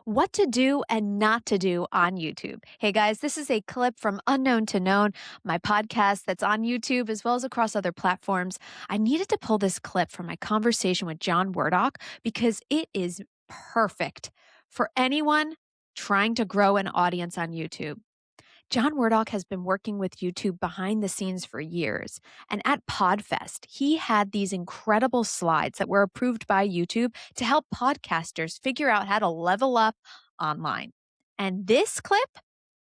what to do and not to do on YouTube. Hey guys, this is a clip from Unknown to Known, my podcast that's on YouTube as well as across other platforms. I needed to pull this clip from my conversation with John Wardock because it is perfect for anyone trying to grow an audience on YouTube. John Wardock has been working with YouTube behind the scenes for years. And at PodFest, he had these incredible slides that were approved by YouTube to help podcasters figure out how to level up online. And this clip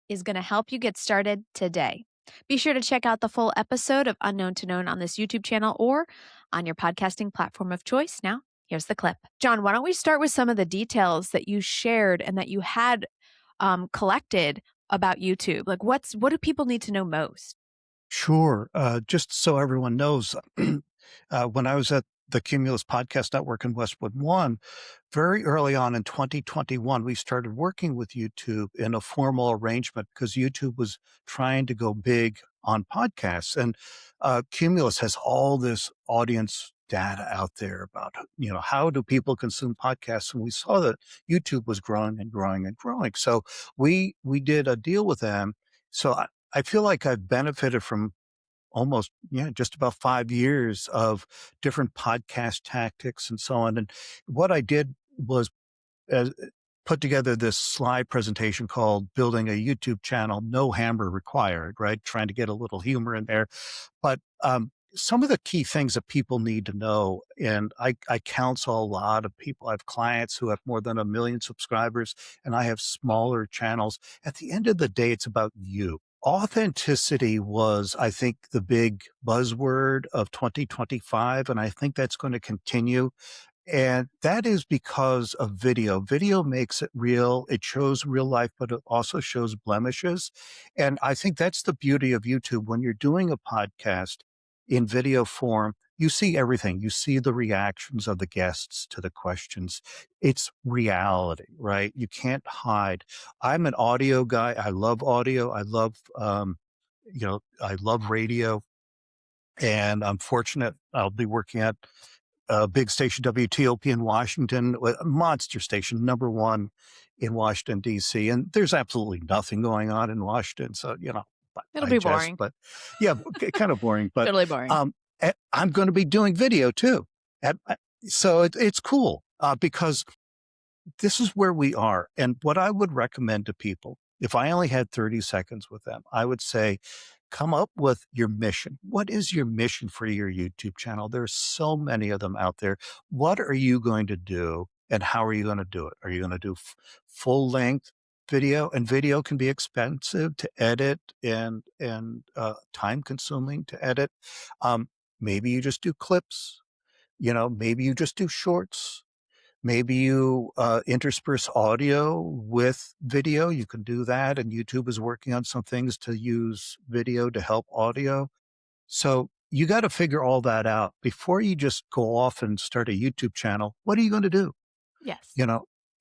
is going to help you get started today. Be sure to check out the full episode of Unknown to Known on this YouTube channel or on your podcasting platform of choice. Now, here's the clip. John, why don't we start with some of the details that you shared and that you had collected about YouTube? Like what do people need to know most? Sure. Just so everyone knows, when I was at the Cumulus Podcast Network in Westwood One, very early on in 2021, we started working with YouTube in a formal arrangement because YouTube was trying to go big on podcasts. And Cumulus has all this audience data out there about, how do people consume podcasts? And we saw that YouTube was growing and growing and growing. So we did a deal with them. So I feel like I've benefited from almost, just about 5 years of different podcast tactics and so on. And what I did was uh, put together this slide presentation called Building a YouTube Channel, No Hammer Required, right? Trying to get a little humor in there. But some of the key things that people need to know, and I counsel a lot of people. I have clients who have more than 1 million subscribers, and I have smaller channels. At the end of the day, it's about you. Authenticity was, I think, the big buzzword of 2025, and I think that's going to continue. And that is because of video. Video makes it real. It shows real life, but it also shows blemishes. And I think that's the beauty of YouTube. When you're doing a podcast in video form, you see everything. You see the reactions of the guests to the questions. It's reality, right? You can't hide. I'm an audio guy. I love audio. I love radio. And I'm fortunate I'll be working at a big station, WTOP in Washington, a monster station, number one in Washington, D.C. And there's absolutely nothing going on in Washington. So, It'll I be jest, boring. but yeah, kind of boring. But Totally boring. I'm going to be doing video too. So it's cool because this is where we are. And what I would recommend to people, if I only had 30 seconds with them, I would say, come up with your mission. What is your mission for your YouTube channel? There's so many of them out there. What are you going to do and how are you going to do it? Are you going to do full length video? And video can be expensive to edit and time consuming to edit. Maybe you just do clips, maybe you just do shorts. Maybe you intersperse audio with video. You can do that. And YouTube is working on some things to use video to help audio. So you got to figure all that out before you just go off and start a YouTube channel. What are you going to do? Yes.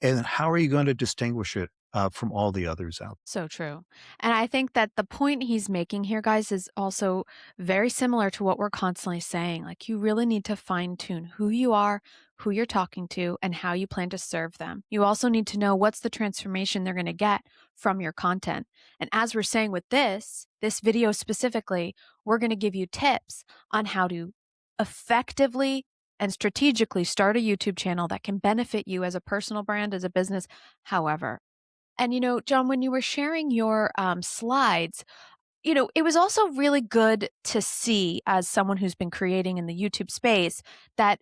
And how are you going to distinguish it from all the others out? So true. And I think that the point he's making here, guys, is also very similar to what we're constantly saying. Like, you really need to fine tune who you are, who you're talking to, and how you plan to serve them. You also need to know what's the transformation they're going to get from your content. And as we're saying with this video specifically, we're going to give you tips on how to effectively and strategically start a YouTube channel that can benefit you as a personal brand, as a business, however. And, John, when you were sharing your slides, it was also really good to see, as someone who's been creating in the YouTube space, that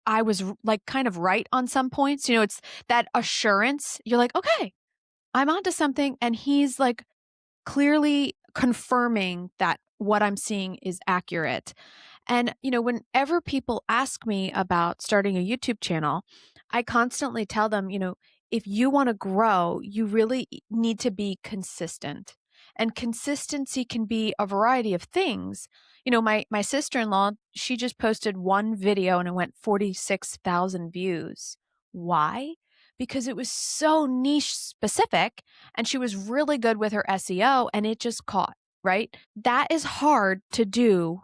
I was like kind of right on some points. It's that assurance. You're like, okay, I'm onto something. And he's like clearly confirming that what I'm seeing is accurate. And, whenever people ask me about starting a YouTube channel, I constantly tell them, if you want to grow, you really need to be consistent. And consistency can be a variety of things. My sister-in-law, she just posted one video and it went 46,000 views. Why? Because it was so niche specific and she was really good with her SEO and it just caught, right? That is hard to do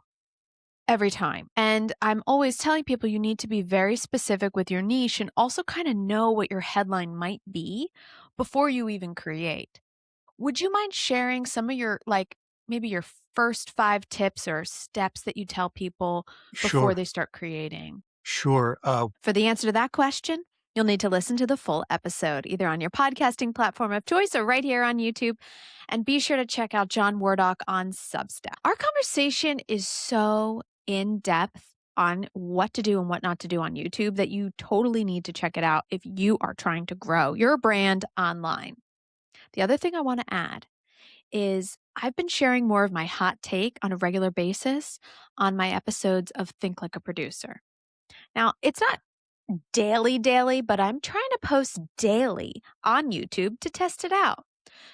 every time. And I'm always telling people you need to be very specific with your niche and also kind of know what your headline might be before you even create. Would you mind sharing some of your, like, maybe your first 5 tips or steps that you tell people before Sure, they start creating? sure. For the answer to that question, you'll need to listen to the full episode, either on your podcasting platform of choice or right here on YouTube. And be sure to check out John Wardock on Substack. Our conversation is so in depth on what to do and what not to do on YouTube that you totally need to check it out if you are trying to grow your brand online. The other thing I want to add is I've been sharing more of my hot take on a regular basis on my episodes of Think Like a Producer. Now, it's not daily, but I'm trying to post daily on YouTube to test it out.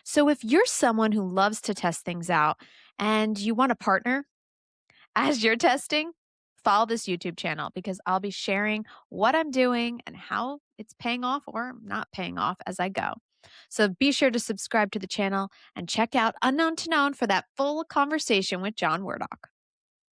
So if you're someone who loves to test things out and you want to partner as you're testing, follow this YouTube channel because I'll be sharing what I'm doing and how it's paying off or not paying off as I go. So be sure to subscribe to the channel and check out Unknown to Known for that full conversation with John Wardock.